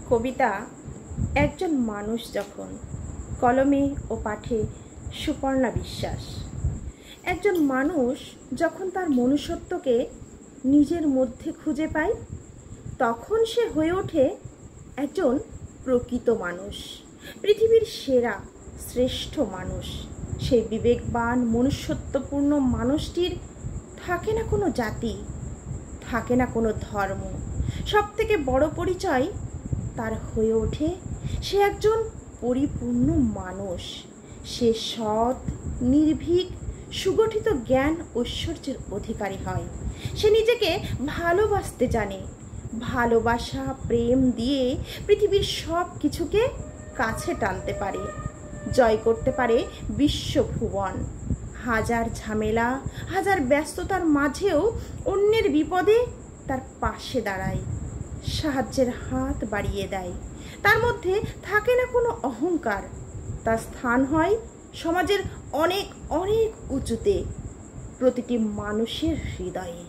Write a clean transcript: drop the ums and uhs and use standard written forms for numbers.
কবিতা একজন মানুষ যখন, কলমে ও পাঠে সুপর্ণা বিশ্বাস। একজন মানুষ যখন তার মনুষ্যত্বকে নিজের মধ্যে খুঁজে পায়, তখন সে হয়ে ওঠে একজন প্রকৃত মানুষ, পৃথিবীর সেরা শ্রেষ্ঠ মানুষ। সেই বিবেকবান মনুষ্যত্বপূর্ণ মানুষটির থাকে না কোনো জাতি, থাকে না কোনো ধর্ম। সব থেকে বড় পরিচয় তার হয়ে ওঠে সে একজন পরিপূর্ণ মানুষ। সে সৎ, নির্ভীক, সুগঠিত জ্ঞান ঐশ্বর্যের অধিকারী হয়। সে নিজেকে ভালোবাসতে জানে। ভালোবাসা, প্রেম দিয়ে পৃথিবীর সব কিছুকে কাছে টানতে পারে, জয় করতে পারে বিশ্বভুবন। হাজার ঝামেলা, হাজার ব্যস্ততার মাঝেও অন্যের বিপদে তার পাশে দাঁড়ায়, সাহায্যের হাত বাড়িয়ে দেয়। তার মধ্যে থাকে না কোনো অহংকার। তার স্থান হয় সমাজের অনেক অনেক উঁচুতে, প্রতিটি মানুষের হৃদয়ে।